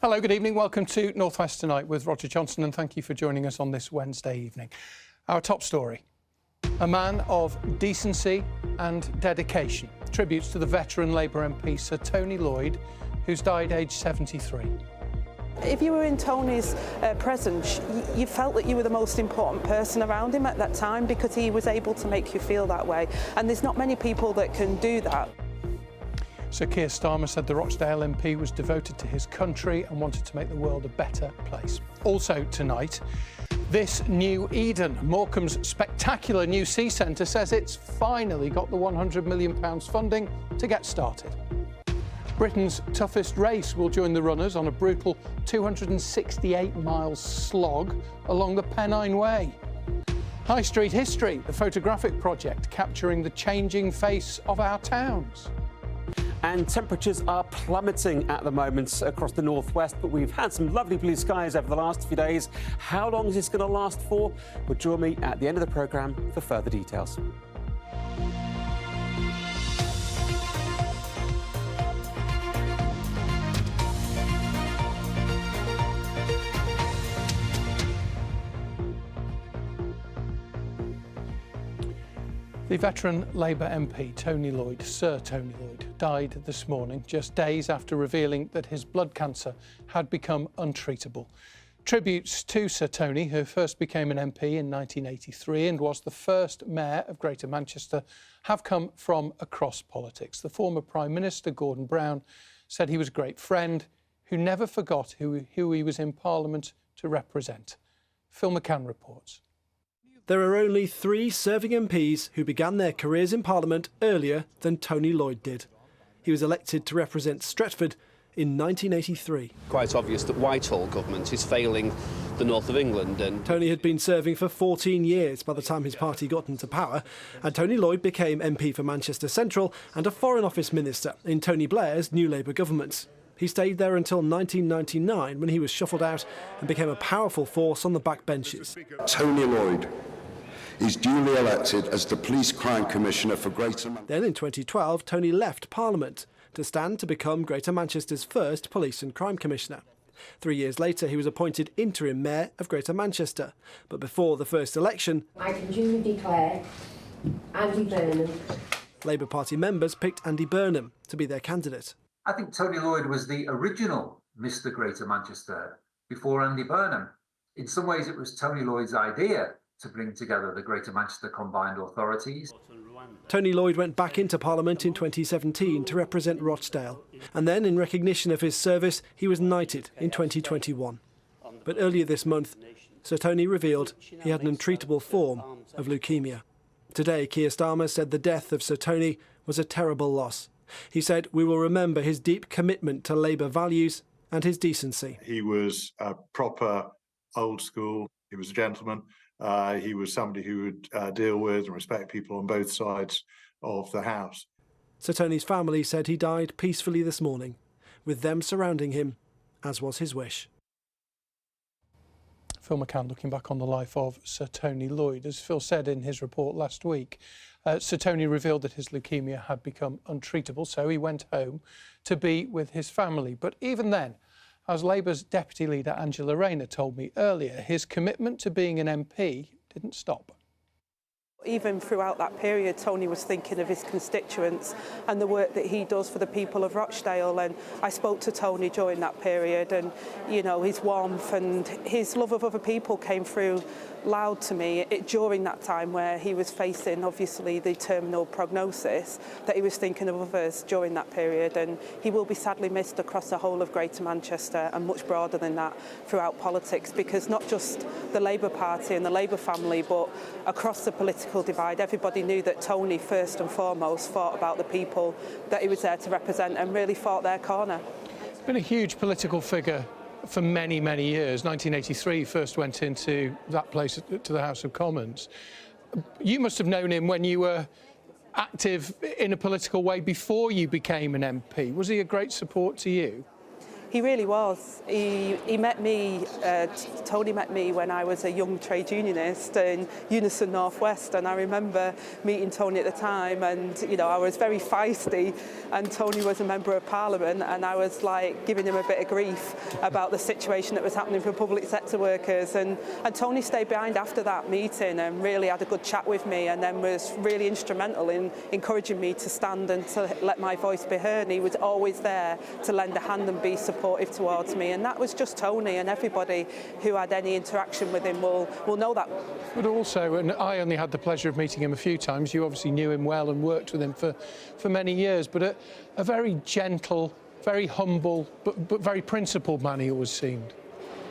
Hello, good evening. Welcome to North West Tonight with Roger Johnson, and thank you for joining us on this Wednesday evening. Our top story: a man of decency and dedication. Tributes to the veteran Labour MP Sir Tony Lloyd, who's died aged 73. If you were in Tony's presence, you felt that you were the most important person around him at that time because he was able to make you feel that way. And there's not many people that can do that. Sir Keir Starmer said the Rochdale MP was devoted to his country and wanted to make the world a better place. Also tonight, this new Eden, Morecambe's spectacular new sea centre, says it's finally got the £100 million funding to get started. Britain's toughest race will join the runners on a brutal 268-mile slog along the Pennine Way. High Street History, the photographic project capturing the changing face of our towns. And temperatures are plummeting at the moment across the northwest, but we've had some lovely blue skies over the last few days. How long is this going to last for? Well, join me at the end of the programme for further details. The veteran Labour MP Tony Lloyd, Sir Tony Lloyd, died this morning, just days after revealing that his blood cancer had become untreatable. Tributes to Sir Tony, who first became an MP in 1983 and was the first mayor of Greater Manchester, have come from across politics. The former Prime Minister, Gordon Brown, said he was a great friend who never forgot who he was in Parliament to represent. Phil McCann reports. There are only 3 serving MPs who began their careers in Parliament earlier than Tony Lloyd did. He was elected to represent Stretford in 1983. Quite obvious that Whitehall government is failing the north of England. And Tony had been serving for 14 years by the time his party got into power, and Tony Lloyd became MP for Manchester Central and a Foreign Office Minister in Tony Blair's new Labour government. He stayed there until 1999 when he was shuffled out and became a powerful force on the backbenches. Tony Lloyd is duly elected as the Police Crime Commissioner for Greater Manchester. Then in 2012, Tony left Parliament to stand to become Greater Manchester's first Police and Crime Commissioner. 3 years later, he was appointed interim mayor of Greater Manchester. But before the first election, I can duly declare Andy Burnham. Labour Party members picked Andy Burnham to be their candidate. I think Tony Lloyd was the original Mr. Greater Manchester before Andy Burnham. In some ways, it was Tony Lloyd's idea to bring together the Greater Manchester Combined Authorities. Tony Lloyd went back into Parliament in 2017 to represent Rochdale, and then in recognition of his service he was knighted in 2021. But earlier this month, Sir Tony revealed he had an untreatable form of leukemia. Today, Keir Starmer said the death of Sir Tony was a terrible loss. He said, "We will remember his deep commitment to Labour values and his decency." He was a proper old school, he was a gentleman. He was somebody who would deal with and respect people on both sides of the house. Sir Tony's family said he died peacefully this morning, with them surrounding him, as was his wish. Phil McCann looking back on the life of Sir Tony Lloyd. As Phil said in his report last week, Sir Tony revealed that his leukemia had become untreatable, so he went home to be with his family. But even then, as Labour's Deputy Leader Angela Rayner told me earlier, his commitment to being an MP didn't stop. Even throughout that period, Tony was thinking of his constituents and the work that he does for the people of Rochdale. And I spoke to Tony during that period, and, you know, his warmth and his love of other people came through loud to me during that time where he was facing, obviously, the terminal prognosis, that he was thinking of others during that period. And he will be sadly missed across the whole of Greater Manchester and much broader than that throughout politics, because not just the Labour Party and the Labour family, but across the political divide, everybody knew that Tony first and foremost thought about the people that he was there to represent and really fought their corner. He's been a huge political figure for many, many years. 1983 he first went into that place, to the House of Commons. You must have known him when you were active in a political way before you became an MP. Was he a great support to you? He really was. He met me, Tony met me when I was a young trade unionist in Unison North West, and I remember meeting Tony at the time, and you know, I was very feisty, and Tony was a member of Parliament, and I was like giving him a bit of grief about the situation that was happening for public sector workers, and Tony stayed behind after that meeting and really had a good chat with me, and then was really instrumental in encouraging me to stand and to let my voice be heard. And he was always there to lend a hand and be supportive towards me, and that was just Tony, and everybody who had any interaction with him will know that. But also, and I only had the pleasure of meeting him a few times, you obviously knew him well and worked with him for many years, but a very gentle, very humble, but very principled man he always seemed.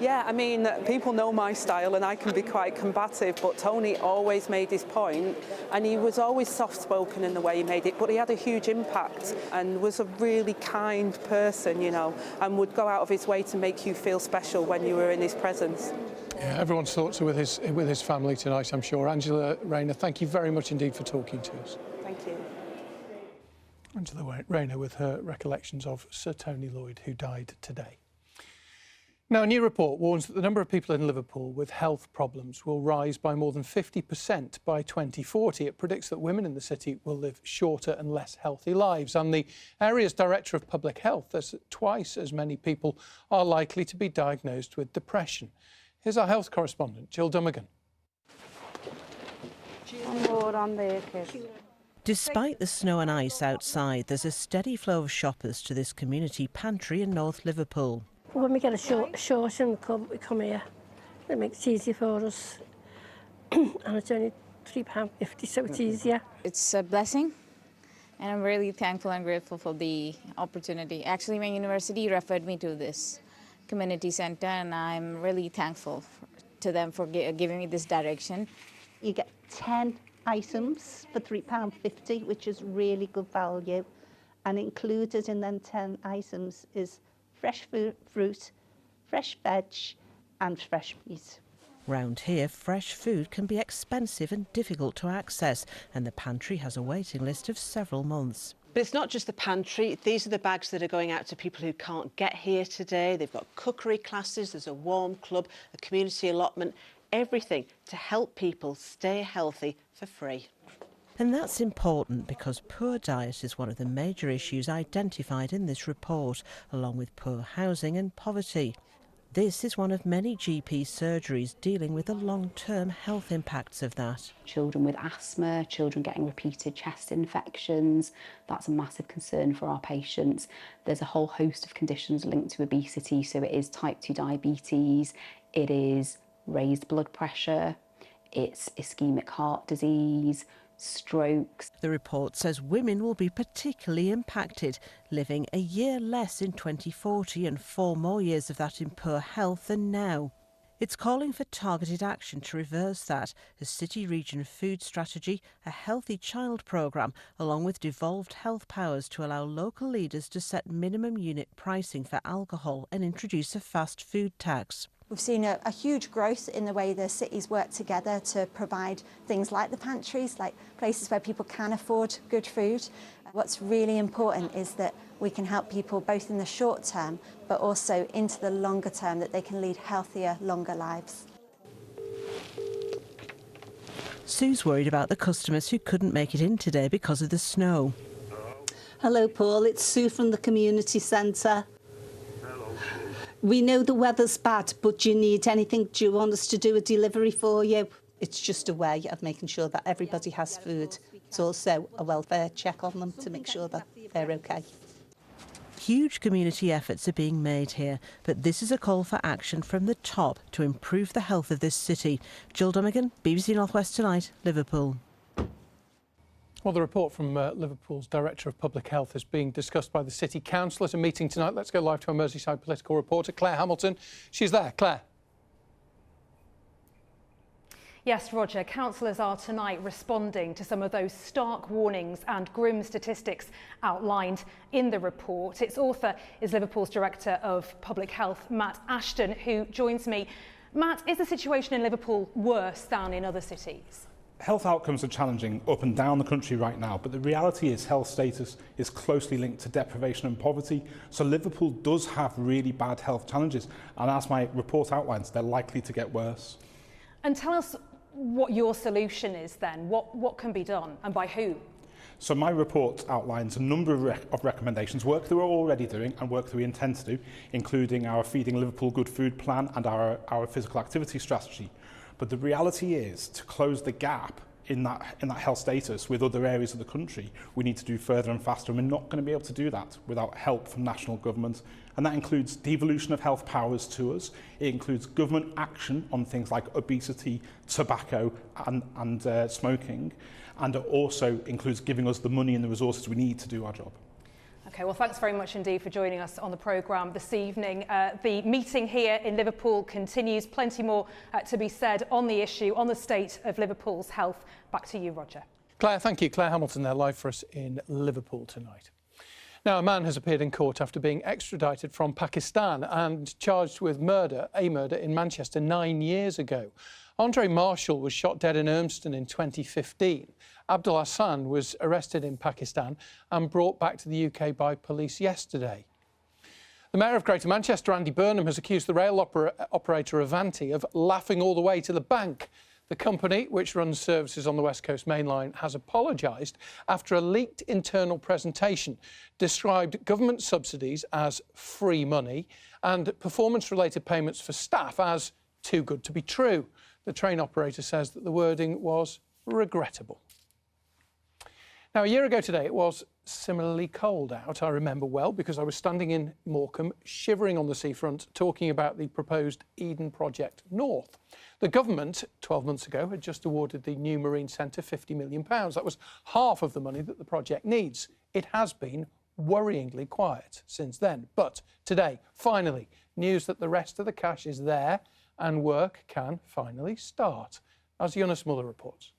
Yeah, I mean, people know my style and I can be quite combative, but Tony always made his point, and he was always soft-spoken in the way he made it, but he had a huge impact and was a really kind person, you know, and would go out of his way to make you feel special when you were in his presence. Yeah, everyone's thoughts are with his family tonight, I'm sure. Angela Rayner, thank you very much indeed for talking to us. Thank you. Angela Rayner with her recollections of Sir Tony Lloyd, who died today. Now, a new report warns that the number of people in Liverpool with health problems will rise by more than 50% by 2040. It predicts that women in the city will live shorter and less healthy lives. And the area's Director of Public Health says that twice as many people are likely to be diagnosed with depression. Here's our health correspondent, Jill Dummigan. Despite the snow and ice outside, there's a steady flow of shoppers to this community pantry in North Liverpool. When we get a short and we come here, it makes it easier for us. And it's only £3.50, so it's easier. It's a blessing, and I'm really thankful and grateful for the opportunity. Actually, my university referred me to this community centre, and I'm really thankful to them for giving me this direction. You get 10 items for £3.50, which is really good value, and included in them 10 items is fresh fruit, fresh veg and fresh meat. Round here, fresh food can be expensive and difficult to access, and the pantry has a waiting list of several months. But it's not just the pantry. These are the bags that are going out to people who can't get here today. They've got cookery classes, there's a warm club, a community allotment, everything to help people stay healthy for free. And that's important because poor diet is one of the major issues identified in this report, along with poor housing and poverty. This is one of many GP surgeries dealing with the long-term health impacts of that. Children with asthma, children getting repeated chest infections, that's a massive concern for our patients. There's a whole host of conditions linked to obesity, so it is type 2 diabetes, it is raised blood pressure, it's ischemic heart disease, strokes. The report says women will be particularly impacted, living a year less in 2040 and 4 more years of that in poor health than now. It's calling for targeted action to reverse that, a city region food strategy, a healthy child programme, along with devolved health powers to allow local leaders to set minimum unit pricing for alcohol and introduce a fast food tax. We've seen a huge growth in the way the cities work together to provide things like the pantries, like places where people can afford good food. What's really important is that we can help people both in the short term, but also into the longer term, that they can lead healthier, longer lives. Sue's worried about the customers who couldn't make it in today because of the snow. Hello, Paul. It's Sue from the community centre. We know the weather's bad, but do you need anything? Do you want us to do a delivery for you? It's just a way of making sure that everybody has food. It's also a welfare check on them to make sure that they're OK. Huge community efforts are being made here, but this is a call for action from the top to improve the health of this city. Jill Dummigan, BBC North West Tonight, Liverpool. Well, the report from Liverpool's Director of Public Health is being discussed by the City Council at a meeting tonight. Let's go live to our Merseyside political reporter, Claire Hamilton. She's there. Claire. Yes, Roger, councillors are tonight responding to some of those stark warnings and grim statistics outlined in the report. Its author is Liverpool's Director of Public Health, Matt Ashton, who joins me. Matt, is the situation in Liverpool worse than in other cities? Health outcomes are challenging up and down the country right now, but the reality is health status is closely linked to deprivation and poverty. So Liverpool does have really bad health challenges, and as my report outlines, they're likely to get worse. And tell us what your solution is then. What can be done and by who? So my report outlines a number of recommendations, work that we're already doing and work that we intend to do, including our Feeding Liverpool Good Food plan and our physical activity strategy. But the reality is, to close the gap in that health status with other areas of the country, we need to do further and faster, and we're not going to be able to do that without help from national government. And that includes devolution of health powers to us. It includes government action on things like obesity, tobacco and smoking. And it also includes giving us the money and the resources we need to do our job. OK, well, thanks very much indeed for joining us on the programme this evening. The meeting here in Liverpool continues. Plenty more to be said on the issue, on the state of Liverpool's health. Back to you, Roger. Claire, thank you. Claire Hamilton there, live for us in Liverpool tonight. Now, a man has appeared in court after being extradited from Pakistan and charged with a murder in Manchester 9 years ago. Andre Marshall was shot dead in Urmston in 2015. Abdul Hassan was arrested in Pakistan and brought back to the UK by police yesterday. The Mayor of Greater Manchester, Andy Burnham, has accused the rail operator Avanti of laughing all the way to the bank. The company, which runs services on the West Coast Main Line, has apologised after a leaked internal presentation described government subsidies as free money and performance-related payments for staff as too good to be true. The train operator says that the wording was regrettable. Now, a year ago today, it was similarly cold out. I remember well because I was standing in Morecambe, shivering on the seafront, talking about the proposed Eden Project North. The government, 12 months ago, had just awarded the new Marine Centre £50 million. That was half of the money that the project needs. It has been worryingly quiet since then. But today, finally, news that the rest of the cash is there and work can finally start, as Jonas Muller reports.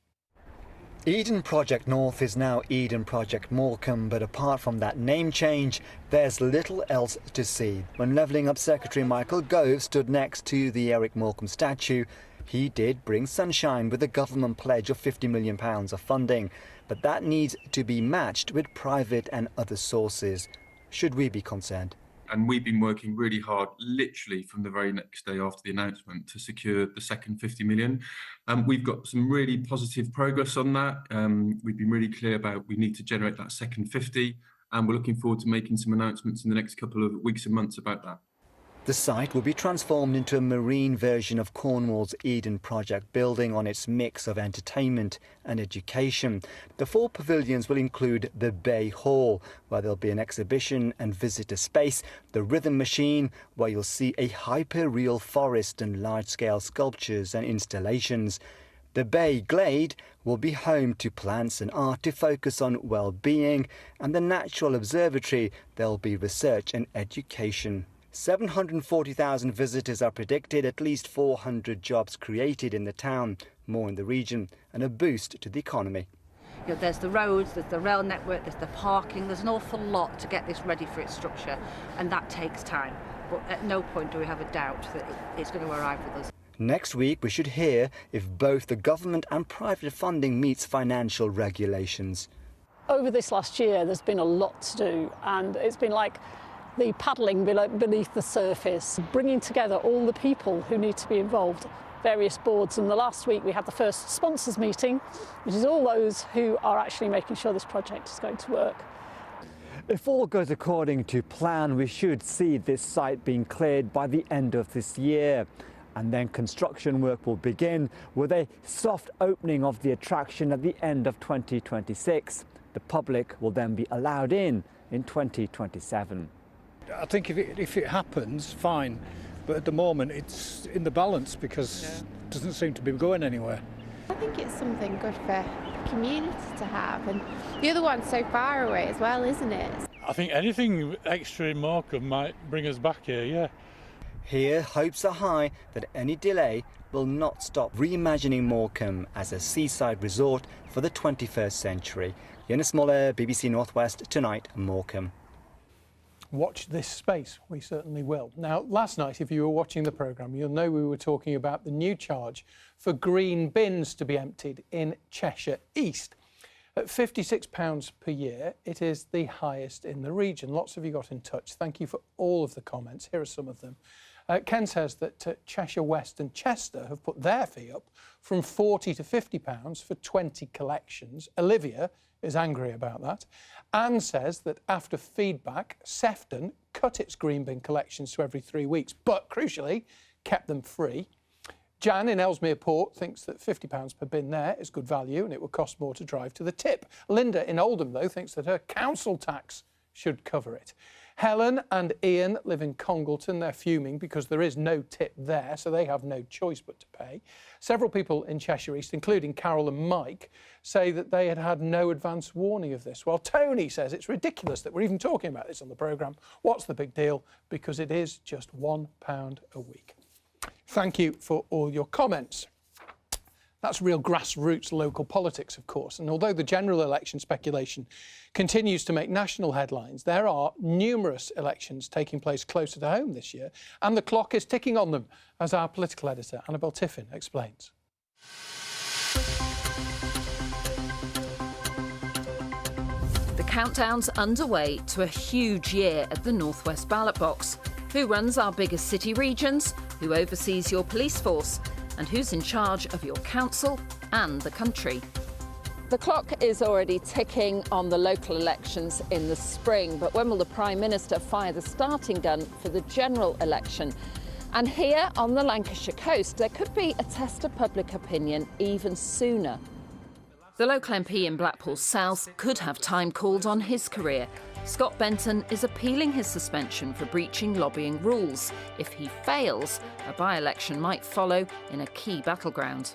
Eden Project North is now Eden Project Morecambe, but apart from that name change, there's little else to see. When levelling up, Secretary Michael Gove stood next to the Eric Morecambe statue. He did bring sunshine with a government pledge of £50 million of funding, but that needs to be matched with private and other sources. Should we be concerned? And we've been working really hard, literally from the very next day after the announcement, to secure the second 50 million. We've got some really positive progress on that. We've been really clear about we need to generate that second 50, and we're looking forward to making some announcements in the next couple of weeks and months about that. The site will be transformed into a marine version of Cornwall's Eden Project, building on its mix of entertainment and education. The 4 pavilions will include the Bay Hall, where there'll be an exhibition and visitor space, the Rhythm Machine, where you'll see a hyper-real forest and large-scale sculptures and installations. The Bay Glade will be home to plants and art to focus on well-being, and the Natural Observatory, there'll be research and education. 740,000 visitors are predicted, at least 400 jobs created in the town, more in the region, and a boost to the economy. You know, there's the roads, there's the rail network, there's the parking, there's an awful lot to get this ready for its structure, and that takes time. But at no point do we have a doubt that it's going to arrive with us. Next week we should hear if both the government and private funding meets financial regulations. Over this last year there's been a lot to do, and it's been like the paddling beneath the surface, bringing together all the people who need to be involved, various boards. And the last week we had the first sponsors meeting, which is all those who are actually making sure this project is going to work. If all goes according to plan, we should see this site being cleared by the end of this year. And then construction work will begin with a soft opening of the attraction at the end of 2026. The public will then be allowed in 2027. I think if it happens, fine, but at the moment it's in the balance because it doesn't seem to be going anywhere. I think it's something good for the community to have, and the other one's so far away as well, isn't it? I think anything extra in Morecambe might bring us back here, yeah. Here, hopes are high that any delay will not stop reimagining Morecambe as a seaside resort for the 21st century. Jonas Muller, BBC North West, tonight, Morecambe. Watch this space, we certainly will. Now, last night, if you were watching the programme, you'll know we were talking about the new charge for green bins to be emptied in Cheshire East. At £56 per year, it is the highest in the region. Lots of you got in touch. Thank you for all of the comments. Here are some of them. Ken says that Cheshire West and Chester have put their fee up from £40 to £50 for 20 collections. Olivia is angry about that. Anne says that after feedback, Sefton cut its green bin collections to every 3 weeks, but crucially kept them free. Jan in Ellesmere Port thinks that £50 per bin there is good value and it would cost more to drive to the tip. Linda in Oldham, though, thinks that her council tax should cover it. Helen and Ian live in Congleton. They're fuming because there is no tip there, so they have no choice but to pay. Several people in Cheshire East, including Carol and Mike, say that they had had no advance warning of this. Well, Tony says it's ridiculous that we're even talking about this on the programme. What's the big deal? Because it is just £1 a week. Thank you for all your comments. That's real grassroots local politics, of course. And although the general election speculation continues to make national headlines, there are numerous elections taking place closer to home this year, and the clock is ticking on them, as our political editor, Annabel Tiffin, explains. The countdown's underway to a huge year at the North West ballot box. Who runs our biggest city regions? Who oversees your police force? And who's in charge of your council and the country? The clock is already ticking on the local elections in the spring, but when will the Prime Minister fire the starting gun for the general election? And here on the Lancashire coast, there could be a test of public opinion even sooner. The local MP in Blackpool South could have time called on his career. Scott Benton is appealing his suspension for breaching lobbying rules. If he fails, a by-election might follow in a key battleground.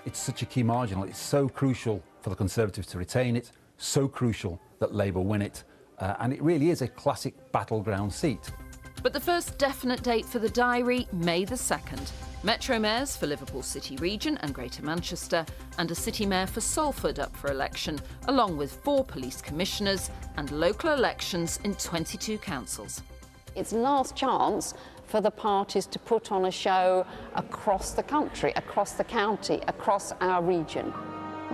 It's such a key marginal. It's so crucial for the Conservatives to retain it, so crucial that Labour win it, and it really is a classic battleground seat. But the first definite date for the diary, May the 2nd. Metro mayors for Liverpool City Region and Greater Manchester, and a city mayor for Salford up for election, along with 4 police commissioners and local elections in 22 councils. It's last chance for the parties to put on a show across the country, across the county, across our region.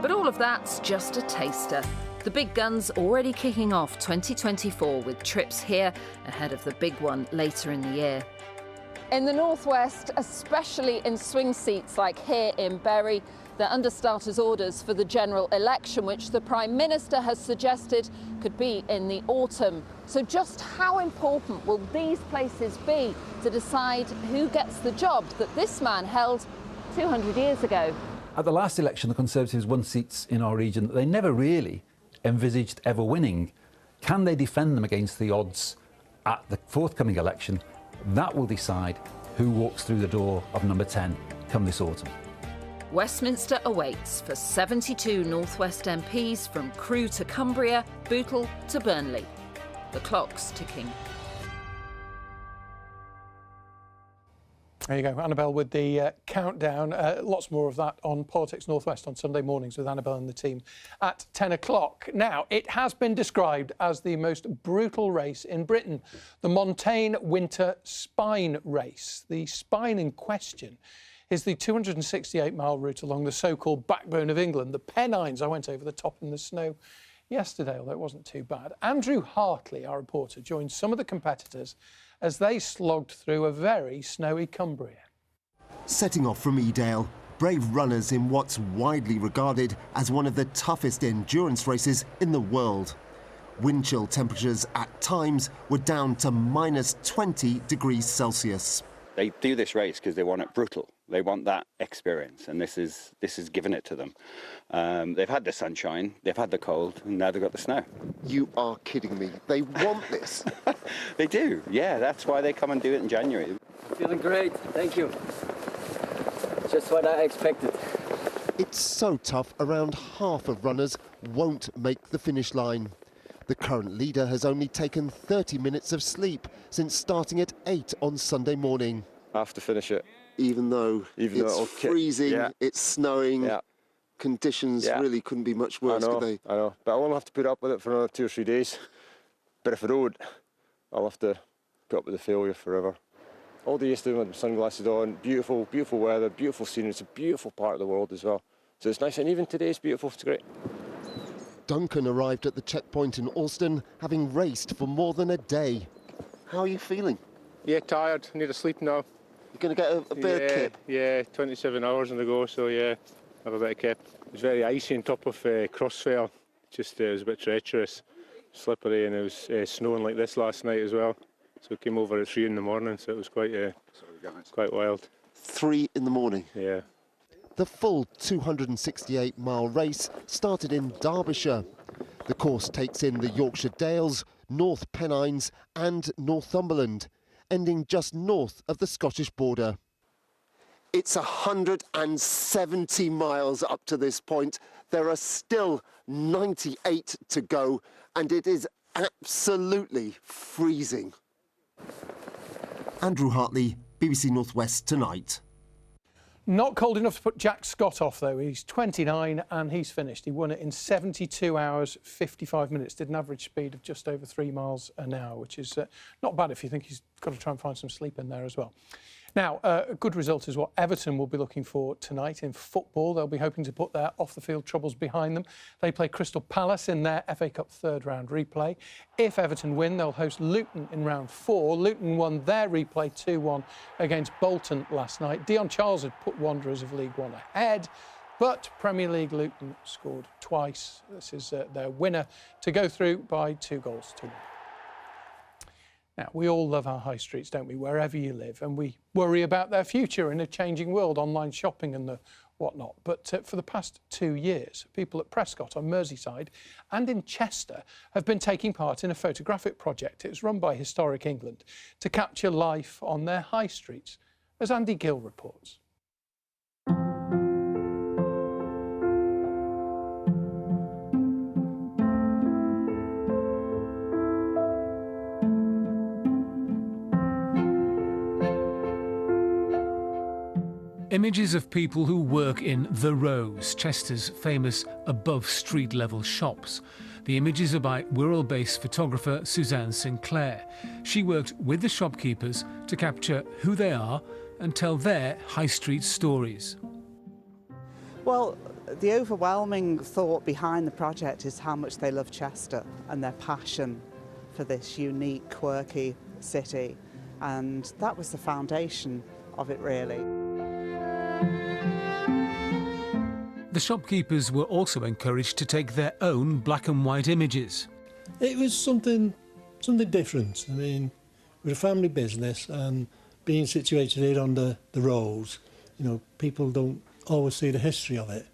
But all of that's just a taster. The big guns already kicking off 2024 with trips here ahead of the big one later in the year. In the northwest, especially in swing seats like here in Bury, they're under starters' orders for the general election, which the Prime Minister has suggested could be in the autumn. So just how important will these places be to decide who gets the job that this man held 200 years ago? At the last election, the Conservatives won seats in our region that they never really envisaged ever winning. Can they defend them against the odds at the forthcoming election? That will decide who walks through the door of number 10 come this autumn. Westminster awaits for 72 North West MPs from Crewe to Cumbria, Bootle to Burnley. The clock's ticking. There you go, Annabel with the countdown. Lots more of that on Politics Northwest on Sunday mornings with Annabel and the team at 10 o'clock. Now, it has been described as the most brutal race in Britain, the Montaigne Winter Spine Race. The spine in question is the 268-mile route along the so-called backbone of England, the Pennines. I went over the top in the snow yesterday, although it wasn't too bad. Andrew Hartley, our reporter, joined some of the competitors as they slogged through a very snowy Cumbria. Setting off from Edale, brave runners in what's widely regarded as one of the toughest endurance races in the world. Wind chill temperatures at times were down to minus 20 degrees Celsius. They do this race because they want it brutal. They want that experience, and this is given it to them. They've had the sunshine, they've had the cold, and now they've got the snow. You are kidding me. They want this. They do, yeah. That's why they come and do it in January. Feeling great, thank you. Just what I expected. It's so tough, around half of runners won't make the finish line. The current leader has only taken 30 minutes of sleep since starting at 8 on Sunday morning. I have to finish it. Even though it's freezing, it's snowing, conditions really couldn't be much worse, could they? I know, but I won't have to put up with it for another 2 or 3 days. But if I don't, I'll have to put up with the failure forever. All day yesterday with my sunglasses on, beautiful, beautiful weather, beautiful scenery. It's a beautiful part of the world as well. So it's nice, and even today it's beautiful, it's great. Duncan arrived at the checkpoint in Alston, having raced for more than a day. How are you feeling? Yeah, tired. I need to sleep now. You're going to get a bit of kip? Yeah, 27 hours on the go, so yeah, have a bit of kip. It was very icy on top of Crossfell. Just it was a bit treacherous, slippery, and it was snowing like this last night as well. So we came over at 3 in the morning, so it was quite wild. 3 in the morning? Yeah. The full 268-mile race started in Derbyshire. The course takes in the Yorkshire Dales, North Pennines and Northumberland, ending just north of the Scottish border. It's 170 miles up to this point. There are still 98 to go, and it is absolutely freezing. Andrew Hartley, BBC North West Tonight. Not cold enough to put Jack Scott off, though. He's 29 and he's finished. He won it in 72 hours, 55 minutes, did an average speed of just over 3 miles an hour, which is not bad if you think he's got to try and find some sleep in there as well. Now, a good result is what Everton will be looking for tonight in football. They'll be hoping to put their off-the-field troubles behind them. They play Crystal Palace in their FA Cup third-round replay. If Everton win, they'll host Luton in round 4. Luton won their replay 2-1 against Bolton last night. Dion Charles had put Wanderers of League One ahead, but Premier League Luton scored twice. This is their winner to go through by 2-1. Now, we all love our high streets, don't we, wherever you live, and we worry about their future in a changing world, online shopping and the whatnot. But for the past 2 years, people at Prescott on Merseyside and in Chester have been taking part in a photographic project. It was run by Historic England to capture life on their high streets, as Andy Gill reports. Images of people who work in The Rose, Chester's famous above-street-level shops. The images are by Wirral-based photographer Suzanne Sinclair. She worked with the shopkeepers to capture who they are and tell their high street stories. Well, the overwhelming thought behind the project is how much they love Chester and their passion for this unique, quirky city. And that was the foundation of it, really. The shopkeepers were also encouraged to take their own black and white images. It was something different. I mean, we're a family business, and being situated here on the Rose, you know, people don't always see the history of it,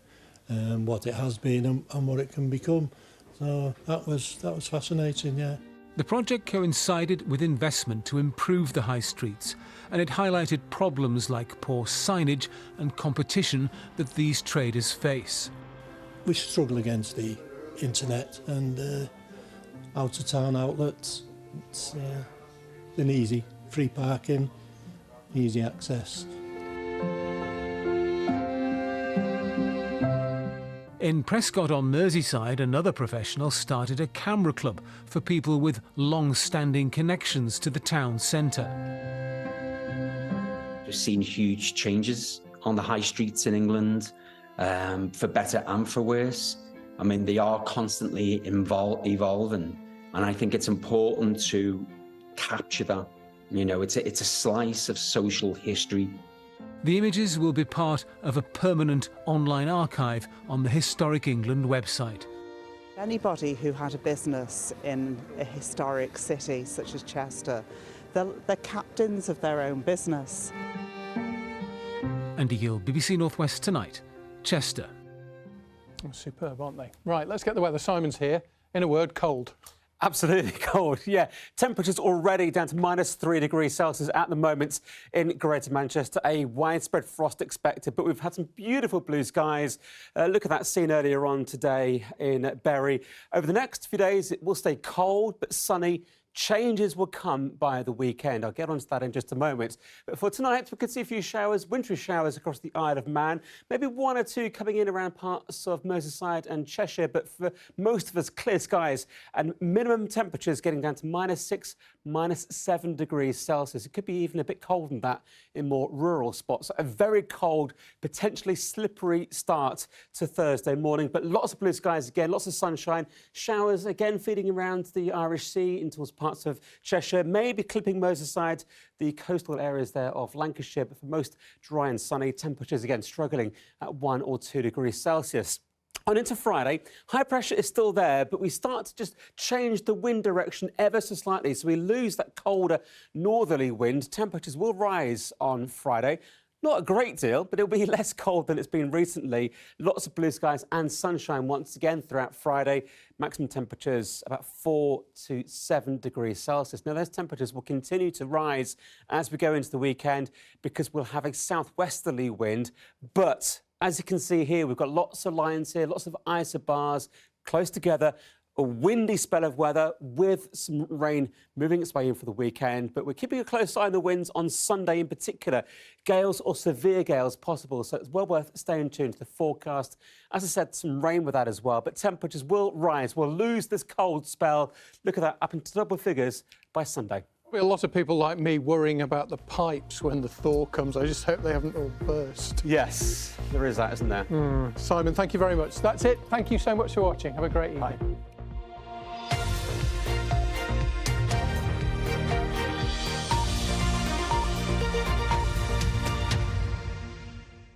and what it has been and what it can become. So that was fascinating, yeah. The project coincided with investment to improve the high streets, and it highlighted problems like poor signage and competition that these traders face. We struggle against the internet and out-of-town outlets. It's been easy, free parking, easy access. In Prescott on Merseyside, another professional started a camera club for people with long-standing connections to the town centre. We've seen huge changes on the high streets in England, for better and for worse. I mean, they are constantly evolving, and I think it's important to capture that. You know, it's a slice of social history. The images will be part of a permanent online archive on the Historic England website. Anybody who had a business in a historic city such as Chester, they're captains of their own business. Andy Gill, BBC North West Tonight, Chester. Oh, superb, aren't they? Right, let's get the weather. Simon's here. In a word, cold. Absolutely cold, yeah. Temperatures already down to -3 degrees Celsius at the moment in Greater Manchester. A widespread frost expected, but we've had some beautiful blue skies. Look at that scene earlier on today in Bury. Over the next few days, it will stay cold but sunny changes will come by the weekend. I'll get onto that in just a moment. But for tonight, we could see a few showers, wintry showers across the Isle of Man, maybe 1 or 2 coming in around parts of Merseyside and Cheshire, but for most of us, clear skies and minimum temperatures getting down to -6, -7 degrees Celsius. It could be even a bit colder than that in more rural spots. A very cold, potentially slippery start to Thursday morning, but lots of blue skies again, lots of sunshine, showers again feeding around the Irish Sea in towards parts of Cheshire, maybe clipping Merseyside, the coastal areas there of Lancashire, but for most dry and sunny, temperatures again struggling at 1 or 2 degrees Celsius. On into Friday, high pressure is still there, but we start to just change the wind direction ever so slightly, so we lose that colder northerly wind. Temperatures will rise on Friday. Not a great deal, but it'll be less cold than it's been recently. Lots of blue skies and sunshine once again throughout Friday. Maximum temperatures about 4 to 7 degrees Celsius. Now, those temperatures will continue to rise as we go into the weekend because we'll have a southwesterly wind. But as you can see here, we've got lots of lines here, lots of isobars close together. A windy spell of weather with some rain moving its way in for the weekend, but we're keeping a close eye on the winds on Sunday in particular. Gales or severe gales possible, so it's well worth staying tuned to the forecast. As I said, some rain with that as well, but temperatures will rise. We'll lose this cold spell. Look at that, up into double figures by Sunday. A lot of people like me worrying about the pipes when the thaw comes. I just hope they haven't all burst. Yes, there is that, isn't there? Simon, thank you very much. That's it. Thank you so much for watching. Have a great evening. Bye.